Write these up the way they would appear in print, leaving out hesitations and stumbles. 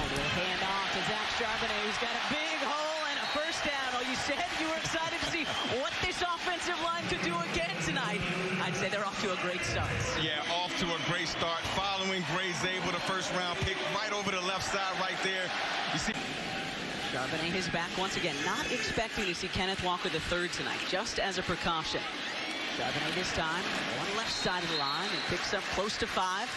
Donald will hand off to Zach Charbonnet, who's got a big hole and a first down. Oh, you said you were excited to see what this offensive line could do again tonight. I'd say they're off to a great start. Yeah, off to a great start. Following Gray's able, the first-round pick right over the left side right there. You see. Charbonnet his back once again. Not expecting to see Kenneth Walker III tonight, just as a precaution. Charbonnet this time on left side of the line and picks up close to 5.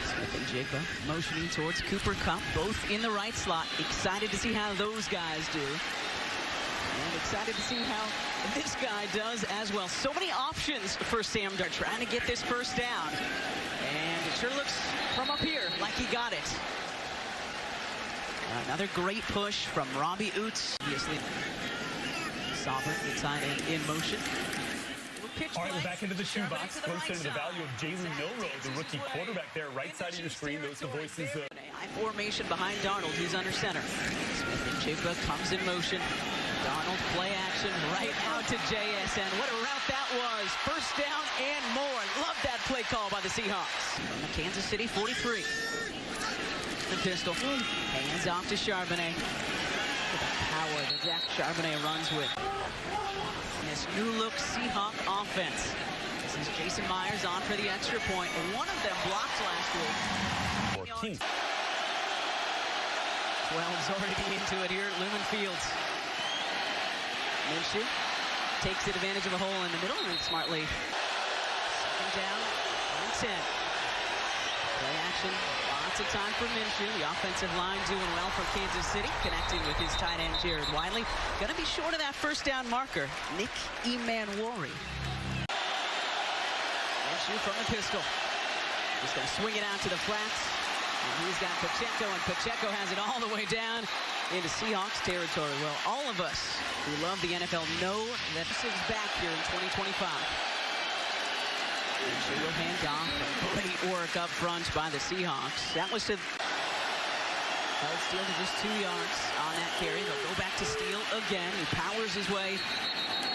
Smith and Jigba motioning towards Cooper Kupp, both in the right slot. Excited to see how those guys do. And excited to see how this guy does as well. So many options for Sam Darnold trying to get this first down. And it sure looks from up here like he got it. Another great push from Robbie Oots. Obviously, Saubert, the tight end, in motion. All right, we're back into the shoebox. Closer to the value of Jalen Milroe, the rookie quarterback there, right side of your screen. Those are the voices. High formation behind Darnold. He's under center. Smith and Jigba comes in motion. Darnold play action right out to JSN. What a route that was. First down and more. Love that play call by the Seahawks. From the Kansas City 43. The pistol. Hands off to Charbonnet. Look at the power that Zach Charbonnet runs with. This new look Seahawk offense. This is Jason Myers on for the extra point. One of them blocked last week. 12's already into it here at Lumen Fields. Minshew takes advantage of a hole in the middle and smartly. Second down and 10. Play action. Lots of time for Minshew. The offensive line doing well for Kansas City, connecting with his tight end Jared Wiley. Going to be short of that first down marker. Nick Emanuori. Minshew from the pistol. He's going to swing it out to the flats. And he's got Pacheco, and Pacheco has it all the way down into Seahawks territory. Well, all of us who love the NFL know that this is back here in 2025. Minshew will hand off. Great work up front by the Seahawks. That was to held Steele to just 2 yards on that carry. They'll go back to Steele again. He powers his way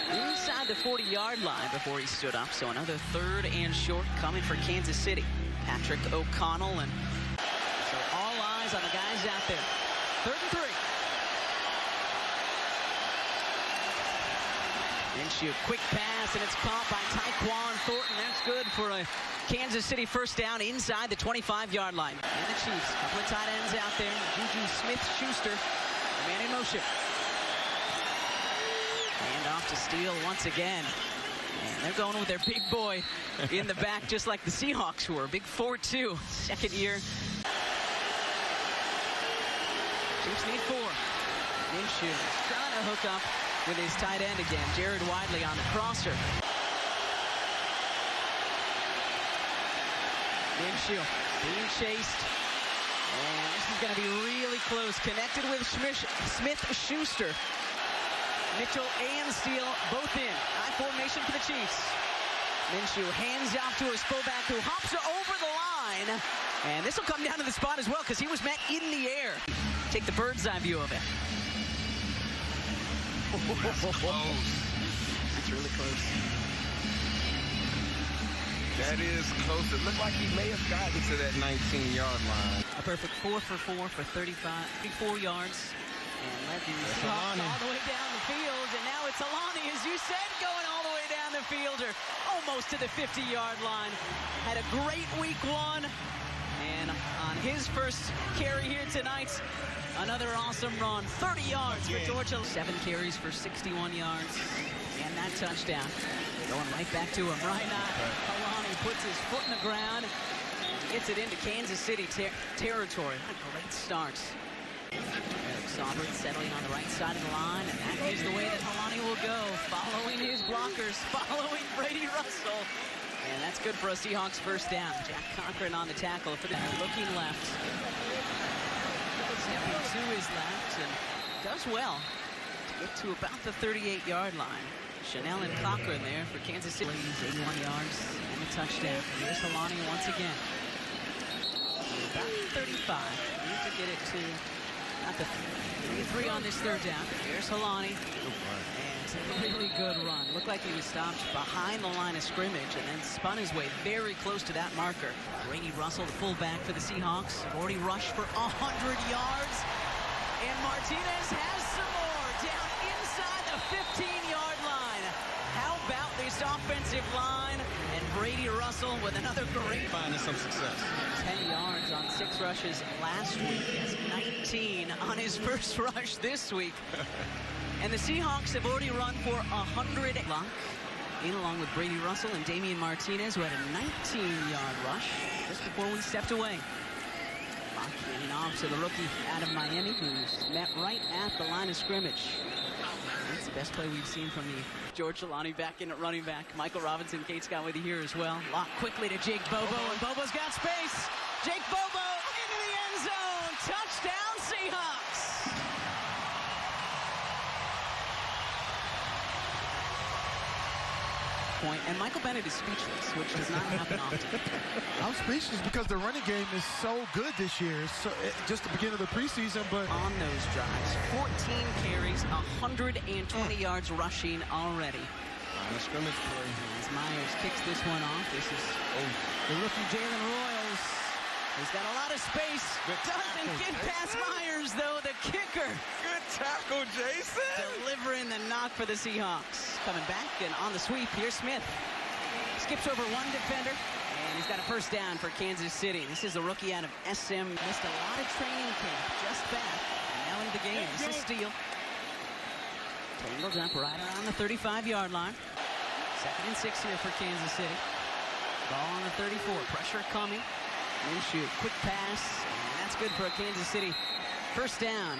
inside the 40-yard line before he stood up. So another third and short coming for Kansas City. Patrick O'Connell, and so all eyes on the guys out there. 3rd and 3. Minshew, quick pass, and it's caught by Tyquan Thornton. That's good for a Kansas City first down inside the 25-yard line. And the Chiefs, a couple of tight ends out there. Juju Smith-Schuster, man in motion. Hand off to Steele once again. And they're going with their big boy in the back, just like the Seahawks were. Big 4-2, second year. Chiefs need 4. Minshew trying to hook up with his tight end again. Jared Wiley on the crosser. Minshew being chased. And this is going to be really close. Connected with Smith-Schuster. Mitchell and Steele both in. High formation for the Chiefs. Minshew hands off to his fullback, who hops over the line. And this will come down to the spot as well, because he was met in the air. Take the bird's eye view of it. That's close. That's really close. That is close. It looked like he may have gotten to that 19-yard line. A perfect 4 for 4 for 34 yards. And led the Seahawks all the way down the field. And now it's Alani, as you said, going all the way down the field, or almost to the 50-yard line. Had a great week 1. And on his first carry here tonight, another awesome run. 30 yards for Georgia. 7 carries for 61 yards. And that touchdown. Going right back to him. Right now, Alani puts his foot in the ground. Gets it into Kansas City territory. What a great start. Saubert settling on the right side of the line, and that is the way that Alani will go, following his blockers, following Brady Russell. And that's good for a Seahawks first down. Jack Cochran on the tackle for the looking left. Stepping to his left and does well to get to about the 38-yard line. Chanel and Cochran there for Kansas City. 81 yards and a touchdown. Here's Alani once again. About 35. Need to get it to Got the 3 on this third down. Here's Helani. And a really good run. Looked like he was stopped behind the line of scrimmage and then spun his way very close to that marker. Brady Russell, the fullback for the Seahawks, already rushed for 100 yards. And Martinez has some more down inside the 15-yard line. How about this offensive line? And Brady Russell with another great finding some success. 10 yards on 6 rushes last week. He has 19 on his first rush this week. And the Seahawks have already run for 100. Locke in along with Brady Russell and Damian Martinez, who had a 19-yard rush just before we stepped away. Locke handing off to the rookie out of Miami, who's met right at the line of scrimmage. That's the best play we've seen from the George Jelani back in at running back. Michael Robinson, Kate Scott with you here as well. Locke quickly to Jake Bobo, and Bobo's got space. Jake Bobo into the end zone. Touchdown, Seahawks. And Michael Bennett is speechless, which does not happen often. I'm speechless because the running game is so good this year. So just the beginning of the preseason, but on those drives, 14 carries, 120 yards rushing already. Line of scrimmage play. As Myers kicks this one off. This is the rookie Jalen Royals. He's got a lot of space. Doesn't get past Myers, though, the kicker. Good tackle, Jason. Delivering the knock for the Seahawks. Coming back and on the sweep, here's Smith. Skips over one defender, and he's got a first down for Kansas City. This is a rookie out of SM. Missed a lot of training camp, just back. And now into the game. This is Steele. Tangled up right around the 35-yard line. 2nd and 6 here for Kansas City. Ball on the 34. Pressure coming. Minshew, quick pass, and that's good for a Kansas City first down.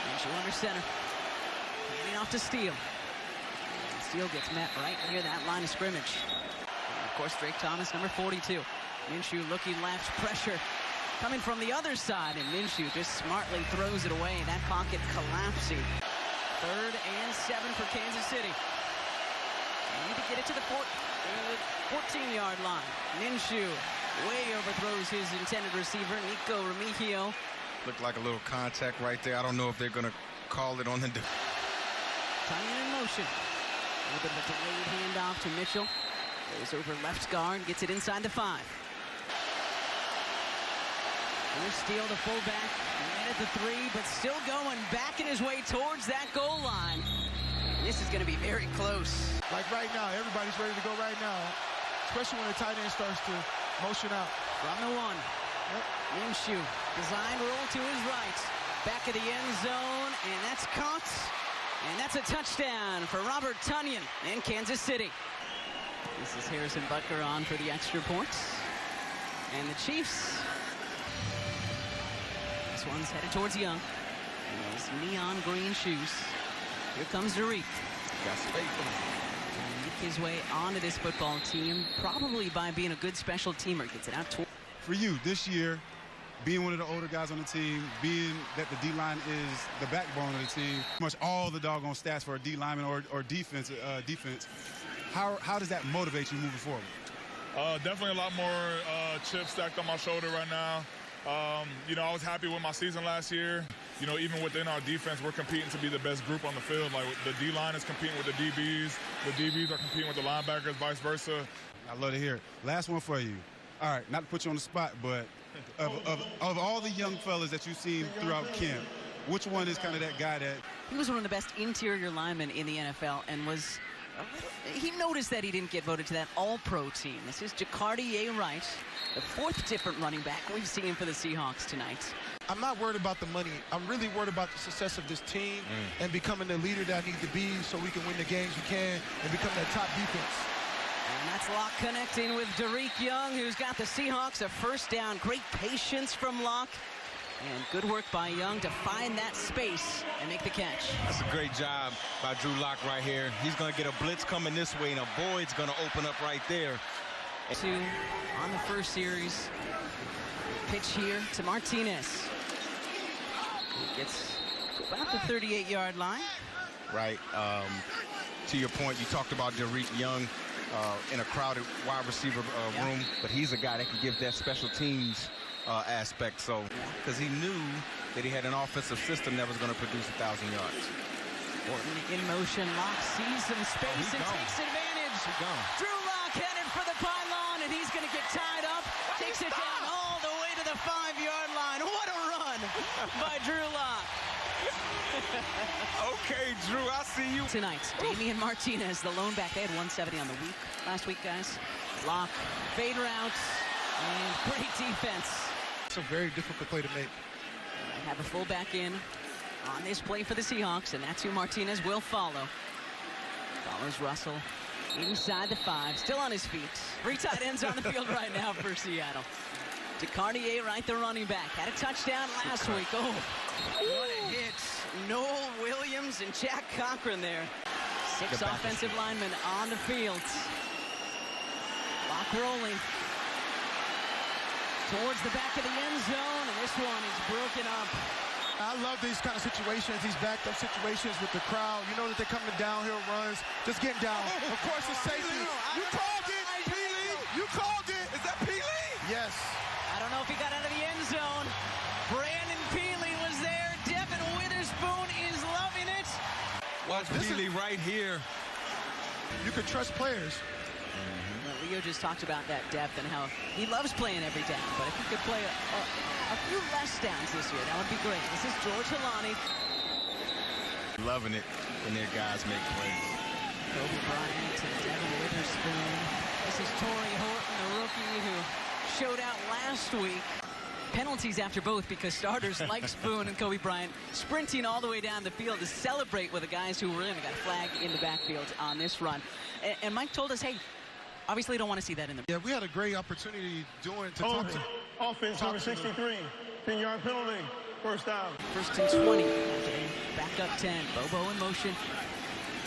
Minshew under center. Handing off to Steele. Steele gets met right near that line of scrimmage. And of course, Drake Thomas, number 42. Minshew looking left, pressure coming from the other side, and Minshew just smartly throws it away. That pocket collapsing. 3rd and 7 for Kansas City. They need to get it to the 14-yard line. Minshew way overthrows his intended receiver, Nico Remigio. Looked like a little contact right there. I don't know if they're going to call it on the... Tunyon in motion. A little bit of a delayed handoff to Mitchell. Goes over left guard, gets it inside the 5. Here's Steele, the fullback. Right at the 3, but still going, backing his way towards that goal line. This is going to be very close. like right now, everybody's ready to go right now, especially when the tight end starts to motion out. From the 1. Minshew, design roll to his right. Back of the end zone, and that's caught. And that's a touchdown for Robert Tunyon in Kansas City. This is Harrison Butker on for the extra points. And the Chiefs. This one's headed towards Young. In those neon green shoes. Here comes Derek. Got space for him. Make his way onto this football team, probably by being a good special teamer. Gets it out to... For you, this year, being one of the older guys on the team, being that the D-line is the backbone of the team, pretty much all the doggone stats for a D-lineman or defense, how does that motivate you moving forward? Definitely a lot more chips stacked on my shoulder right now. I was happy with my season last year. Even within our defense, we're competing to be the best group on the field. Like, the D-line is competing with the DBs. The DBs are competing with the linebackers, vice versa. I love to hear it. Last one for you. All right, not to put you on the spot, but of all the young fellas that you've seen throughout camp, which one is kind of that guy that... He was one of the best interior linemen in the NFL and was... He noticed that he didn't get voted to that all-pro team. This is Jacardi A. Wright, the 4th different running back we've seen for the Seahawks tonight. I'm not worried about the money. I'm really worried about the success of this team and becoming the leader that I need to be so we can win the games we can and become that top defense. And that's Locke connecting with Derek Young, who's got the Seahawks a first down. Great patience from Locke. And good work by Young to find that space and make the catch. That's a great job by Drew Lock right here. He's going to get a blitz coming this way, and a void's going to open up right there. 2 on the first series. Pitch here to Martinez. He gets about the 38-yard line. Right. To your point, you talked about Derek Young in a crowded wide receiver room, but he's a guy that can give that special teams aspect. So, because he knew that he had an offensive system that was going to produce 1,000 yards. Orton in motion, Locke sees some space and takes advantage. Drew Lock headed for the pylon, and he's going to get tied up. Takes it down all the way to the 5-yard line. What a run by Drew Lock. Okay, Drew, I see you. Tonight, Damian Martinez, the lone back. They had 170 on the week last week, guys. Lock, fade routes, and great defense. It's a very difficult play to make. They have a fullback in on this play for the Seahawks, and that's who Martinez will follow. Follows Russell inside the 5, still on his feet. 3 tight ends on the field right now for Seattle. DeCartier, right, the running back. Had a touchdown last week. Oh, what a hit. Noel Williams and Jack Cochran there. 6 offensive linemen on the field. Lock rolling towards the back of the end zone, and this one is broken up. I love these kind of situations, these backed up situations with the crowd. You know that they're coming downhill runs, just getting down. Of course, it's safety. You called it, Peely. You called it. Is that Peely? Yes. I don't know if he got out of the end zone. Brandon Peely was there. Devin Witherspoon is loving it. Watch Peely right here. You can trust players. Leo just talked about that depth and how he loves playing every down, but if he could play a few less downs this year, that would be great. This is George Halani. Loving it when their guys make plays. Kobe Bryant and Devin Witherspoon. This is Torrey Horton, the rookie who showed out last week. Penalties after both because starters like Spoon and Kobe Bryant sprinting all the way down the field to celebrate with the guys who were in. We got a flag in the backfield on this run. And Mike told us, hey, obviously don't want to see that in the... Yeah, we had a great opportunity to talk to... Offense number 63, 10-yard penalty, first down. First and 20, back up 10, Bobo in motion.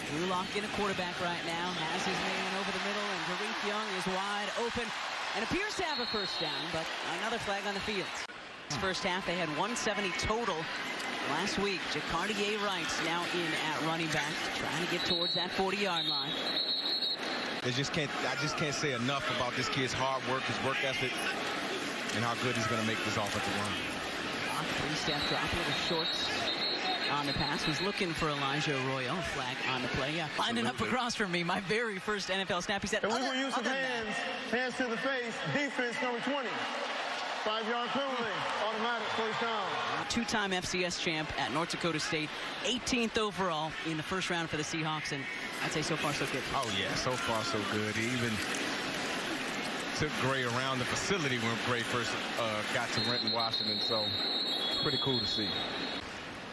Drew Lock in a quarterback right now, has his man over the middle, and Tariq Young is wide open and appears to have a first down, but another flag on the field. This first half, they had 170 total last week. Jacardier Wright's now in at running back, trying to get towards that 40-yard line. I just can't say enough about this kid's hard work, his work ethic, and how good he's going to make this offensive line. 3-step drop, a little short on the pass. Was looking for Elijah Arroyo. Flag on the play. Yeah, lining up across from me. My very first NFL snap. He said, and we were using hands to the face. Defense number 20. 5-yard penalty, automatic first down. 2-time FCS champ at North Dakota State. 18th overall in the first round for the Seahawks, and I'd say so far so good. Oh yeah, so far so good. He even took Gray around the facility when Gray first got to Renton, Washington, so pretty cool to see.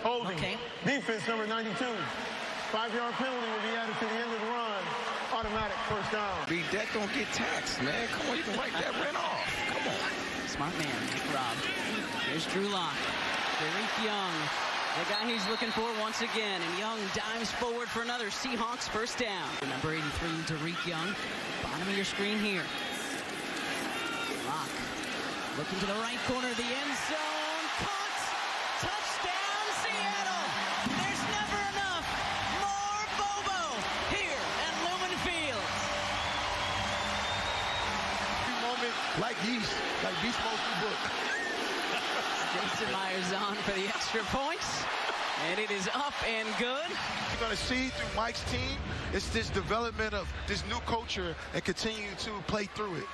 Holding. Okay. Defense number 92. 5-yard penalty will be added to the end of the run. Automatic first down. That don't get taxed, man. Come on, you can write that rent off. Come on. Smart man, Rob. Here's Drew Lock. Tariq Young, the guy he's looking for once again. And Young dives forward for another Seahawks first down. Number 83, Tariq Young. Bottom of your screen here. Lock looking to the right corner of the end zone. Caught. Touchdown, Seattle. There's never enough. More Bobo here at Lumen Field. Moment like yeast mode book. Jason Myers on for the extra points, and it is up and good. You're going to see through Mike's team, it's this development of this new culture and continue to play through it.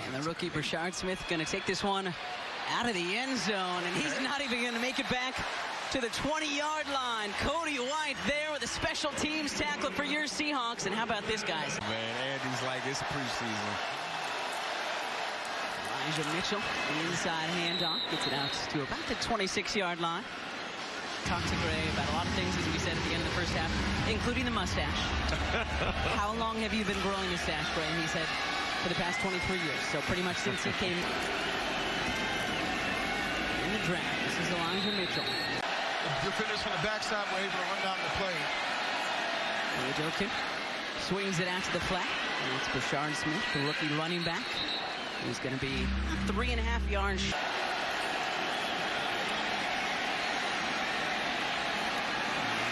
And the rookie Brashard Smith going to take this one out of the end zone, and he's not even going to make it back to the 20-yard line. Cody White there with a special teams tackle for your Seahawks. And how about this, guys? Man, Andy's like, it's preseason. Elijah Mitchell, the inside handoff, gets it out to about the 26-yard line. Talked to Gray about a lot of things, as we said at the end of the first half, including the mustache. How long have you been growing a mustache, Gray? And he said, for the past 23 years. So pretty much since he came in the draft. This is Elijah Mitchell. Defenders from the backside were able to run down the play. Jokin swings it out to the flat. And it's Brashard Smith, the rookie running back. He's going to be 3.5 yards.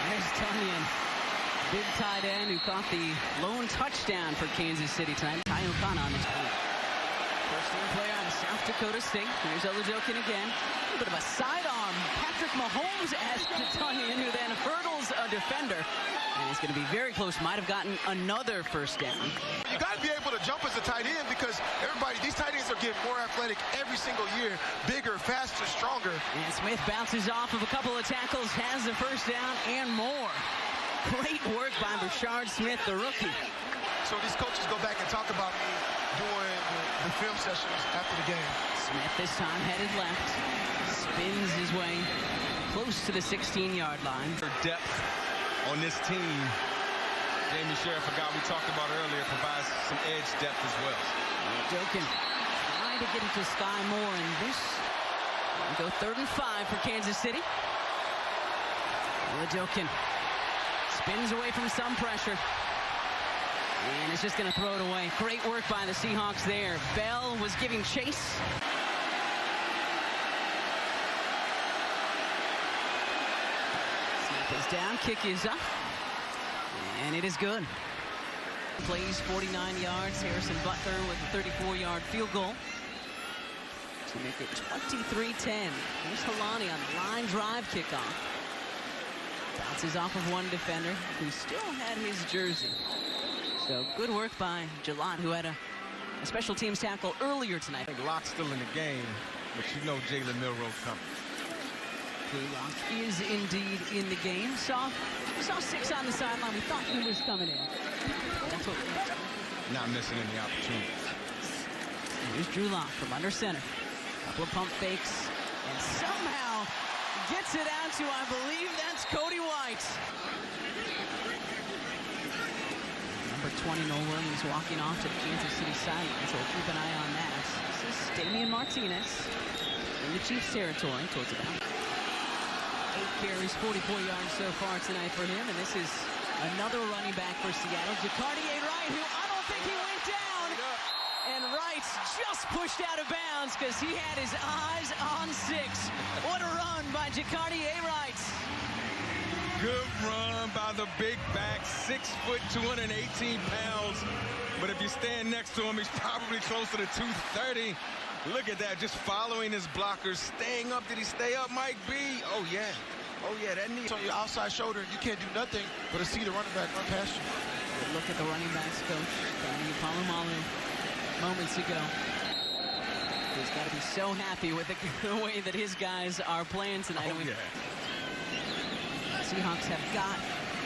There's Tunyon, big tight end who caught the lone touchdown for Kansas City tonight. Ty O'Connor on this point. First-team player out of South Dakota State. Here's Olajokin again. A little bit of a sidearm. Patrick Mahomes has to tongue in, who then hurdles a defender. And he's going to be very close. Might have gotten another first down. You got to be able to jump as a tight end because these tight ends are getting more athletic every single year. Bigger, faster, stronger. And Smith bounces off of a couple of tackles, has the first down and more. Great work by Brashard Smith, the rookie. So these coaches go back and talk about me during the film sessions after the game. Smith this time headed left. Spins his way close to the 16-yard line. For depth on this team, Jamie Sheriff, a guy we talked about earlier, provides some edge depth as well. Olajokin trying to get it to Sky Moore, and this will go 3rd and 5 for Kansas City. Olajokin spins away from some pressure. And it's just going to throw it away. Great work by the Seahawks there. Bell was giving chase. Snap is down, kick is up. And it is good. Plays 49 yards. Harrison Butler with a 34-yard field goal to make it 23-10. Here's Helani on the line drive kickoff. Bounces off of one defender who still had his jersey. So good work by Jalot, who had a special teams tackle earlier tonight. I think Locke's still in the game, but you know Jalen Milroe coming. Locke is indeed in the game. We saw 6 on the sideline. We thought he was coming in. That's what we did. Not missing any opportunities. Here's Drew Lock from under center. Couple of pump fakes, and somehow gets it out to, I believe that's Cody White. Number 20, Noel Williams, walking off to the Kansas City sideline, so we'll keep an eye on that. This is Damian Martinez in the Chiefs territory, towards about 8 carries, 44 yards so far tonight for him, and this is another running back for Seattle, Jacardier Wright, who I don't think he went down, and Wright just pushed out of bounds because he had his eyes on 6. What a run by Jacardier Wright. Good run by the big back, 6 foot, 218 pounds. But if you stand next to him, he's probably closer to 230. Look at that, just following his blockers, staying up. Did he stay up, Mike B? Oh, yeah. Oh, yeah, that knee. So on your outside shoulder, you can't do nothing but to see the running back run past you. Good look at the running backs coach, Danny Palomalu, moments ago. He's got to be so happy with the way that his guys are playing tonight. Oh, yeah. Seahawks have got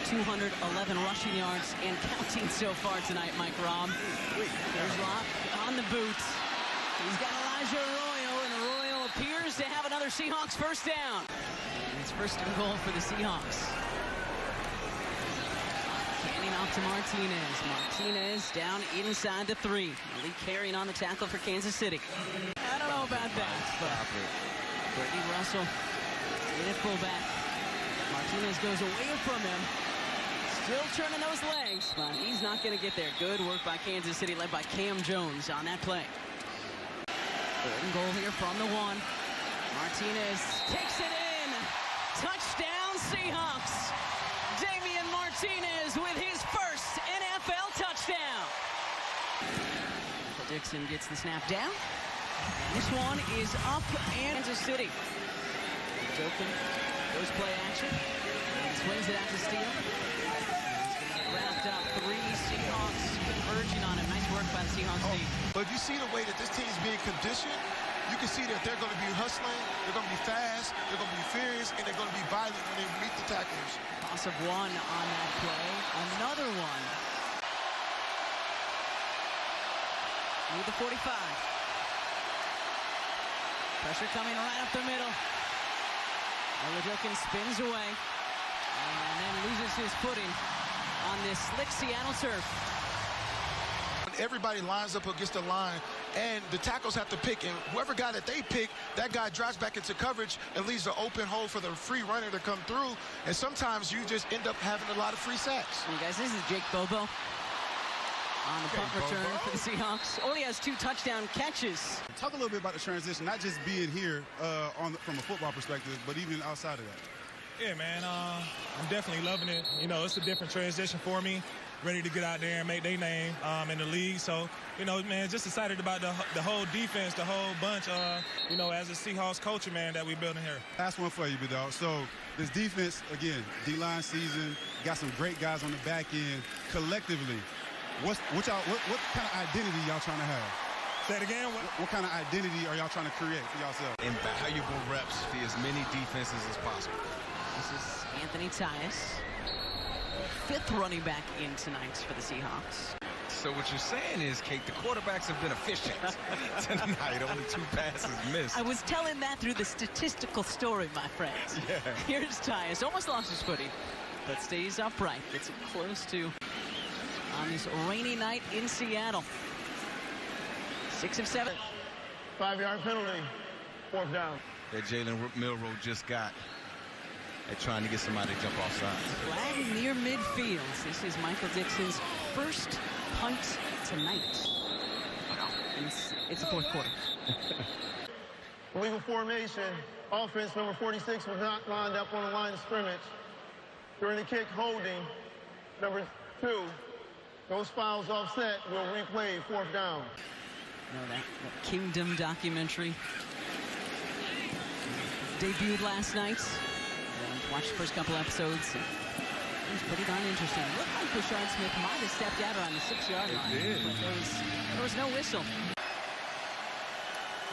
211 rushing yards and counting so far tonight, Mike Robb. There's Locke on the boot. He's got Elijah Arroyo, and Arroyo appears to have another Seahawks first down. And it's 1st and goal for the Seahawks. Handing off to Martinez. Martinez down inside the 3. Lee carrying on the tackle for Kansas City. I don't know about that, but Brittany Russell in at fullback. Martinez goes away from him. Still turning those legs, but he's not going to get there. Good work by Kansas City, led by Cam Jones on that play. 3rd and goal here from the 1. Martinez takes it in. Touchdown, Seahawks. Damian Martinez with his first NFL touchdown. Michael Dixon gets the snap down. This one is up, and Kansas City. Jokin goes play action. And swings it out to Steele. Wrapped up. 3 Seahawks converging on him. Nice work by the Seahawks team. But if you see the way that this team is being conditioned, you can see that they're going to be hustling, they're going to be fast, they're going to be furious, and they're going to be violent when they meet the tacklers. Loss of 1 on that play. Another one. With the 45. Pressure coming right up the middle. Olajokin spins away and then loses his footing on this slick Seattle turf. Everybody lines up against the line, and the tackles have to pick, and whoever guy that they pick, that guy drives back into coverage and leaves an open hole for the free runner to come through, and sometimes you just end up having a lot of free sacks. Hey guys, this is Jake Bobo on the punt return for the Seahawks. Only has 2 touchdown catches. Talk a little bit about the transition, not just being here from a football perspective, but even outside of that. Yeah, man, I'm definitely loving it. You know, it's a different transition for me. ready to get out there and make their name in the league. So, you know, man, just excited about the whole defense, the whole bunch, you know, as a Seahawks culture, man, that we're building here. Last one for you, B-Dog. So this defense, again, D-line season, got some great guys on the back end. Collectively, what kind of identity y'all trying to have? Say it again. What kind of identity are y'all trying to create for yourself? Invaluable reps for as many defenses as possible. This is Anthony Tyus, fifth running back in tonight for the Seahawks. So what you're saying is, Kate, the quarterbacks have been efficient tonight. Only 2 passes missed. I was telling that through the statistical story, my friends. Yeah. Here's Tyus, almost lost his footing, but stays upright. Gets it close to on this rainy night in Seattle. 6 of 7. 5-yard penalty. 4th down. That Jalen Milroe just got at trying to get somebody to jump offside. Flag near midfield. This is Michael Dixon's first punt tonight. And it's the 4th quarter. Legal formation. Offense number 46 was not lined up on the line of scrimmage. During the kick, holding. Number 2. Those fouls offset will replay 4th down. You know, that Kingdom documentary debuted last night. Watched the first couple episodes. It was pretty darn interesting. It looked like Rashard Smith might have stepped out around the 6-yard line. It did. But there was no whistle.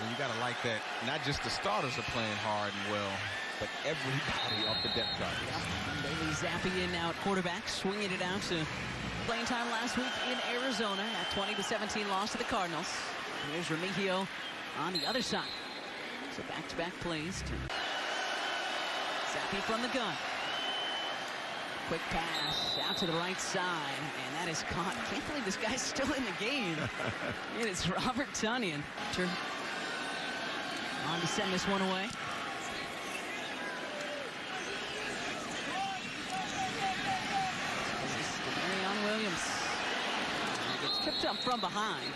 And you got to like that. Not just the starters are playing hard and well, but everybody off the depth chart. Yeah. Bailey Zappi in now at quarterback, swinging it out to playing time last week in Arizona. That 20-17 loss to the Cardinals. Here's Remigio on the other side. So back-to-back plays. Zappi from the gun. Quick pass out to the right side, and that is caught. I can't believe this guy's still in the game. It is Robert Tonyan. On to send this one away. This is Demarion Williams. Gets tripped up from behind.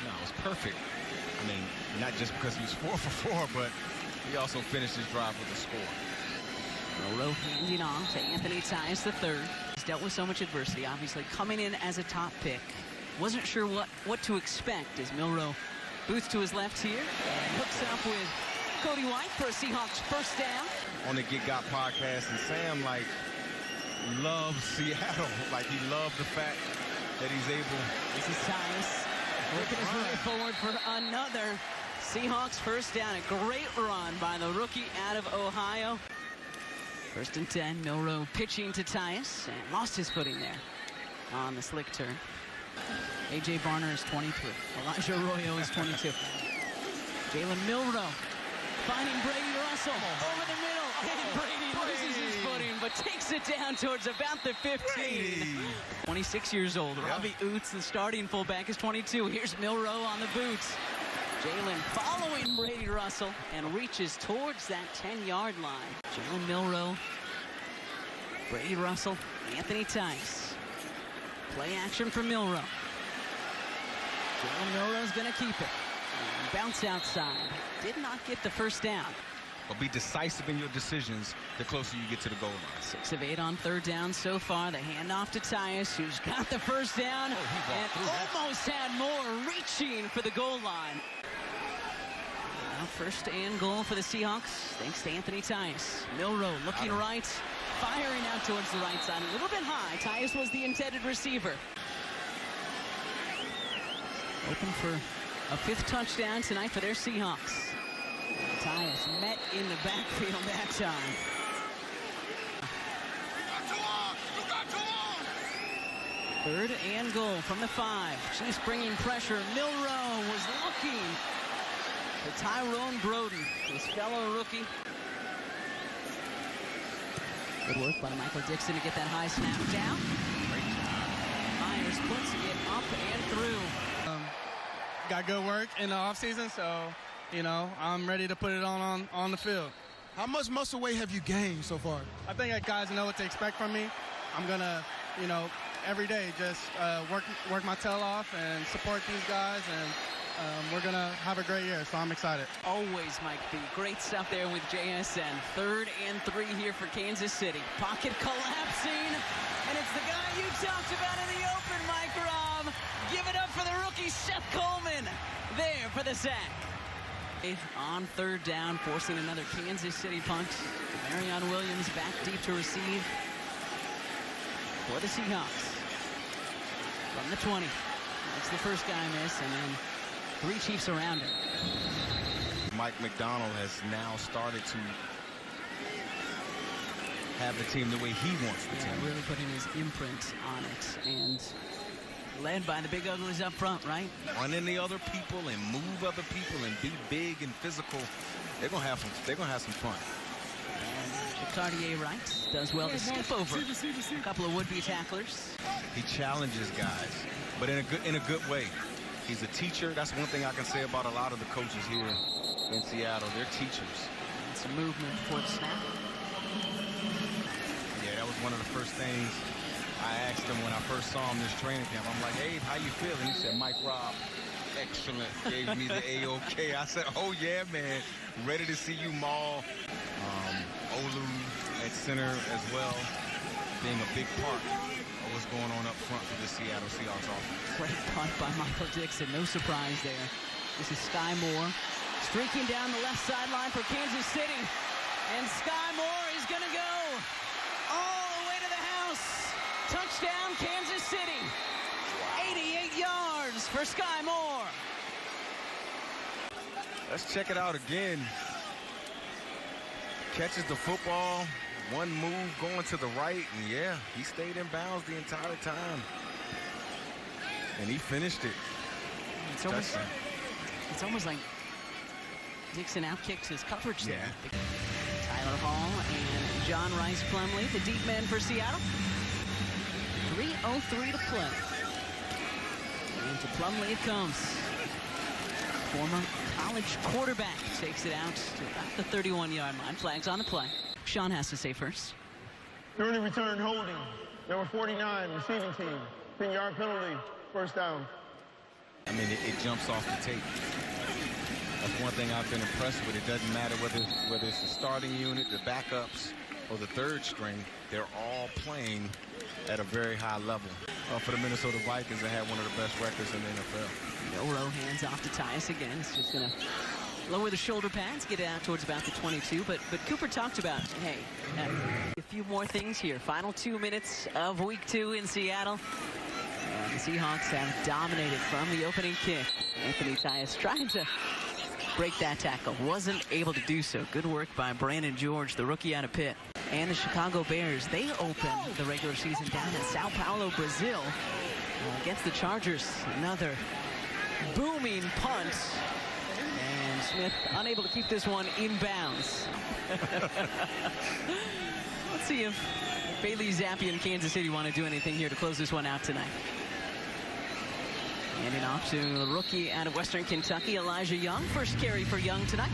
No, it was perfect. I mean, not just because he was 4 for 4, but he also finished his drive with a score. Milroe handing off to Anthony Tyus III. He's dealt with so much adversity, obviously, coming in as a top pick. Wasn't sure what to expect as Milroe boots to his left here and hooks up with Cody White for a Seahawks first down. On the Get Got podcast, and Sam, like, loves Seattle. Like, he loved the fact that he's able. This is Tyus working his way forward for another Seahawks first down. A great run by the rookie out of Ohio. 1st and 10, Milroe pitching to Tyus and lost his footing there on the slick turn. A.J. Barner is 23. Elijah Arroyo is 22. Jalen Milroe finding Brady Russell over the middle. And Brady loses his footing, but takes it down towards about the 15. 26 years old. Yeah. Robbie Oots, the starting fullback, is 22. Here's Milroe on the boots. Jalen following Brady Russell and reaches towards that 10-yard line. Jalen Milroe, Brady Russell, Anthony Tyus. Play action for Milroe. Jalen Milroe's going to keep it. And bounce outside. Did not get the first down. But be decisive in your decisions the closer you get to the goal line. 6 of 8 on 3rd down so far. The handoff to Tyus, who's got the first down and almost had more, reaching for the goal line. Now 1st and goal for the Seahawks, thanks to Anthony Tyus. Milroe looking right, firing out towards the right side. A little bit high. Tyus was the intended receiver. Open for a 5th touchdown tonight for their Seahawks. Tyus met in the backfield that time. Third and goal from the 5. Chiefs bringing pressure. Milroe was looking for Tyrone Broden, his fellow rookie. Good work by Michael Dixon to get that high snap down. Myers puts it up and through. Got good work in the offseason, so, you know, I'm ready to put it on the field. How much muscle weight have you gained so far? I think that guys know what to expect from me. I'm going to, you know, every day just work my tail off and support these guys and we're going to have a great year, so I'm excited. Always, Mike B. Great stuff there with JSN. 3rd and 3 here for Kansas City. Pocket collapsing, and it's the guy you talked about in the open, Mike Robb. Give it up for the rookie, Seth Coleman, there for the sack. On 3rd down, forcing another Kansas City punt. Marion Williams back deep to receive for the Seahawks. From the 20. That's the first guy miss, and then 3 Chiefs around him. Mike McDonald has now started to have the team the way he wants the team. Really putting his imprint on it, and led by the big uglies up front, right? Run in the other people and move other people and be big and physical. They're gonna have some fun. And Cartier Wright does well to skip over a couple of would-be tacklers. He challenges guys, but in a good way. He's a teacher. That's one thing I can say about a lot of the coaches here in Seattle. They're teachers. And some movement before the snap. Yeah, that was one of the first things I asked him when I first saw him this training camp. I'm like, Abe, how you feeling? He said, Mike Robb, excellent. Gave me the A-OK. I said, oh, yeah, man. Ready to see you maul. Olu at center as well, being a big part of what's going on up front for the Seattle Seahawks offense. Great punt by Michael Dixon. No surprise there. This is Sky Moore streaking down the left sideline for Kansas City. And Sky Moore is going to go all the way to the house. Touchdown, Kansas City. 88 yards for Sky Moore. Let's check it out again. Catches the football, one move going to the right, and yeah, he stayed in bounds the entire time. And he finished it. It's almost like Dixon outkicks his coverage there. Tyler Hall and John Rice Plumlee, the deep men for Seattle. 3:03 to play. And to Plumlee it comes. Former college quarterback takes it out to about the 31-yard line. Flags on the play. Sean has to say first. During the return holding, number 49, receiving team. 10-yard penalty, first down. I mean, it jumps off the tape. That's one thing I've been impressed with. It doesn't matter whether it's the starting unit, the backups, or the 3rd string. They're all playing at a very high level. For the Minnesota Vikings, they had one of the best records in the NFL. Milroe hands off to Tyus again. It's just going to lower the shoulder pads, get it out towards about the 22. But Cooper talked about, hey, a few more things here. Final 2 minutes of week 2 in Seattle. And the Seahawks have dominated from the opening kick. Anthony Tyus trying to break that tackle. Wasn't able to do so. Good work by Brandon George, the rookie out of Pitt. And the Chicago Bears, they opened the regular season down in Sao Paulo, Brazil, against the Chargers. Another booming punt. And Smith unable to keep this one in bounds. Let's see if Bailey Zappi and Kansas City want to do anything here to close this one out tonight. Handing off to the rookie out of Western Kentucky, Elijah Young. First carry for Young tonight.